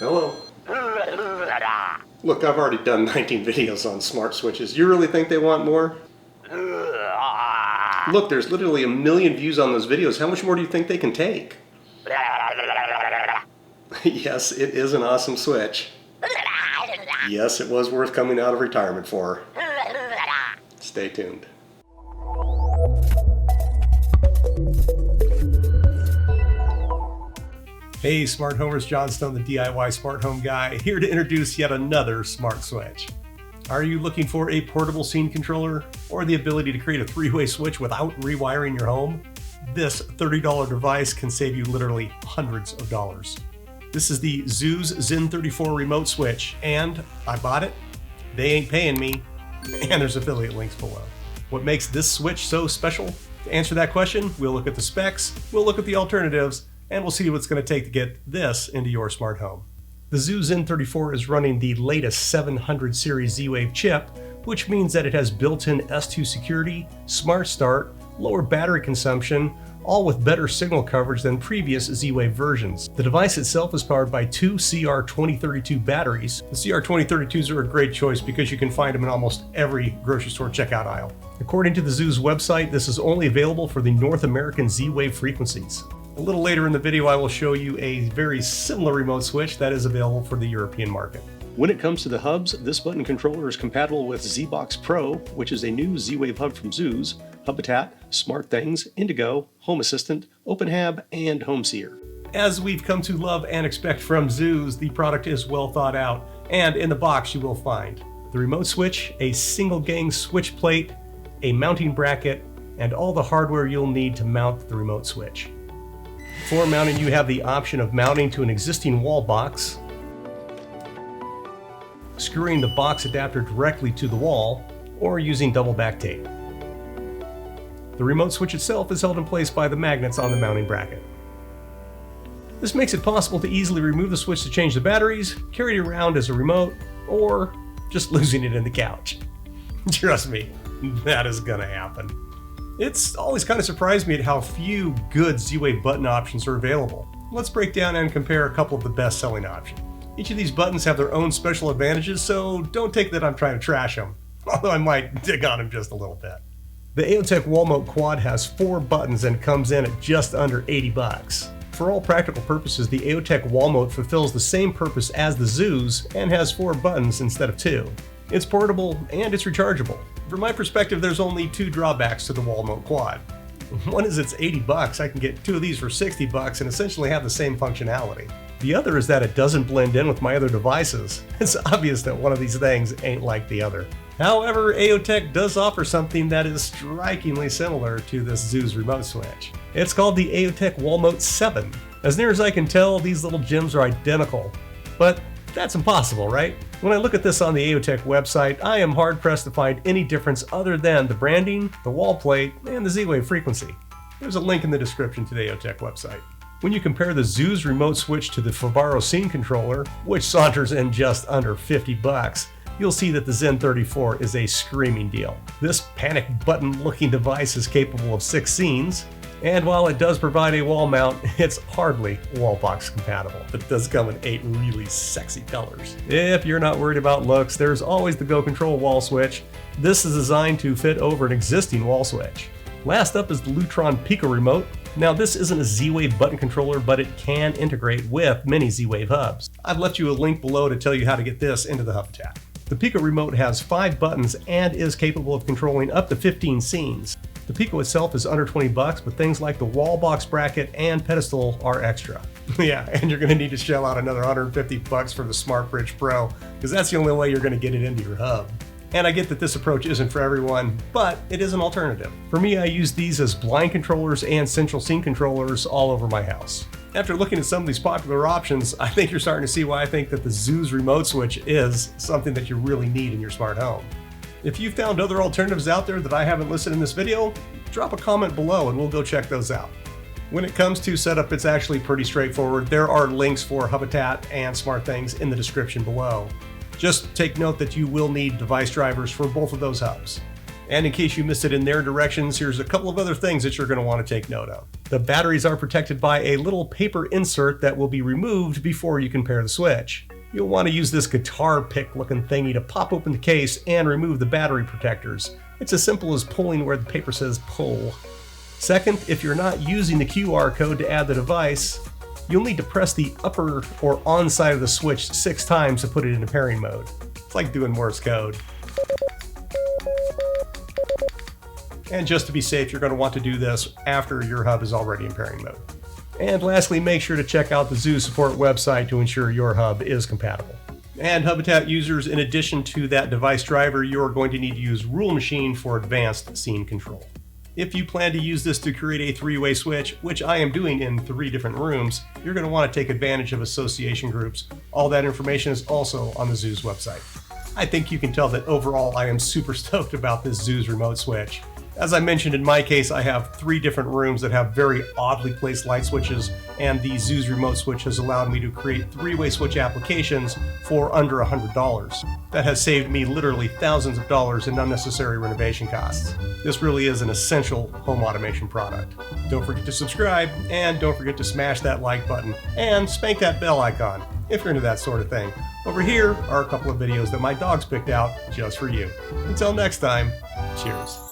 Hello. Look, I've already done 19 videos on smart switches. You really think they want more? Look, there's literally 1 million views on those videos. How much more do you think they can take? Yes, it is an awesome switch. Yes, it was worth coming out of retirement for. Stay tuned. Hey smart homers, John Stone, the DIY smart home guy, here to introduce yet another smart switch. Are you looking for a portable scene controller or the ability to create a three-way switch without rewiring your home? This $30 device can save you literally hundreds of dollars. This is the Zooz Zen34 Remote Switch, and I bought it, they ain't paying me, and there's affiliate links below. What makes this switch so special? To answer that question, we'll look at the specs, we'll look at the alternatives, and we'll see what it's going to take to get this into your smart home. The Zooz Zen34 is running the latest 700 series Z-Wave chip, which means that it has built-in S2 security, smart start, lower battery consumption, all with better signal coverage than previous Z-Wave versions. The device itself is powered by two CR2032 batteries. The CR2032s are a great choice because you can find them in almost every grocery store checkout aisle. According to the Zooz website, this is only available for the North American Z-Wave frequencies. A little later in the video, I will show you a very similar remote switch that is available for the European market. When it comes to the hubs, this button controller is compatible with ZBox Pro, which is a new Z-Wave hub from Zooz, Hubitat, SmartThings, Indigo, Home Assistant, OpenHab, and HomeSeer. As we've come to love and expect from Zooz, the product is well thought out, and in the box you will find the remote switch, a single gang switch plate, a mounting bracket, and all the hardware you'll need to mount the remote switch. For mounting, you have the option of mounting to an existing wall box, screwing the box adapter directly to the wall, or using double back tape. The remote switch itself is held in place by the magnets on the mounting bracket. This makes it possible to easily remove the switch to change the batteries, carry it around as a remote, or just losing it in the couch. Trust me, that is gonna happen. It's always kind of surprised me at how few good Z-Wave button options are available. Let's break down and compare a couple of the best-selling options. Each of these buttons have their own special advantages, so don't take that I'm trying to trash them, although I might dig on them just a little bit. The Aeotec Walmote Quad has 4 buttons and comes in at just under 80 bucks. For all practical purposes, the Aeotec Walmote fulfills the same purpose as the Zooz and has 4 buttons instead of 2. It's portable and it's rechargeable. From my perspective, there's only 2 drawbacks to the Walmote Quad. One is it's 80 bucks. I can get 2 of these for 60 bucks and essentially have the same functionality. The other is that it doesn't blend in with my other devices. It's obvious that one of these things ain't like the other. However, Aeotec does offer something that is strikingly similar to this Zooz remote switch. It's called the Aeotec Walmote 7. As near as I can tell, these little gems are identical, but that's impossible, right? When I look at this on the Aeotec website, I am hard-pressed to find any difference other than the branding, the wall plate, and the Z-Wave frequency. There's a link in the description to the Aeotec website. When you compare the Zooz remote switch to the Fibaro scene controller, which saunters in just under 50 bucks, you'll see that the Zen34 is a screaming deal. This panic button-looking device is capable of 6 scenes, and while it does provide a wall mount, it's hardly wall box compatible. It does come in 8 really sexy colors. If you're not worried about looks, there's always the GoControl wall switch. This is designed to fit over an existing wall switch. Last up is the Lutron Pico remote. Now this isn't a Z-Wave button controller, but it can integrate with many Z-Wave hubs. I've left you a link below to tell you how to get this into the Hubitat. The Pico remote has 5 buttons and is capable of controlling up to 15 scenes. The Pico itself is under 20 bucks, but things like the wall box bracket and pedestal are extra. Yeah, and you're gonna need to shell out another 150 bucks for the SmartBridge Pro, because that's the only way you're gonna get it into your hub. And I get that this approach isn't for everyone, but it is an alternative. For me, I use these as blind controllers and central scene controllers all over my house. After looking at some of these popular options, I think you're starting to see why I think that the Zooz remote switch is something that you really need in your smart home. If you found other alternatives out there that I haven't listed in this video, drop a comment below and we'll go check those out. When it comes to setup, it's actually pretty straightforward. There are links for Hubitat and SmartThings in the description below. Just take note that you will need device drivers for both of those hubs. And in case you missed it in their directions, here's a couple of other things that you're going to want to take note of. The batteries are protected by a little paper insert that will be removed before you can pair the switch. You'll want to use this guitar pick looking thingy to pop open the case and remove the battery protectors. It's as simple as pulling where the paper says pull. Second, if you're not using the QR code to add the device, you'll need to press the upper or on side of the switch 6 times to put it into pairing mode. It's like doing Morse code. And just to be safe, you're going to want to do this after your hub is already in pairing mode. And lastly, make sure to check out the Zooz support website to ensure your hub is compatible. And Hubitat users, in addition to that device driver, you're going to need to use Rule Machine for advanced scene control. If you plan to use this to create a 3-way switch, which I am doing in 3 different rooms, you're going to want to take advantage of association groups. All that information is also on the Zooz website. I think you can tell that overall I am super stoked about this Zooz remote switch. As I mentioned, in my case, I have 3 different rooms that have very oddly placed light switches, and the Zooz remote switch has allowed me to create 3-way switch applications for under $100. That has saved me literally thousands of dollars in unnecessary renovation costs. This really is an essential home automation product. Don't forget to subscribe, and don't forget to smash that like button, and spank that bell icon, if you're into that sort of thing. Over here are a couple of videos that my dogs picked out just for you. Until next time, cheers.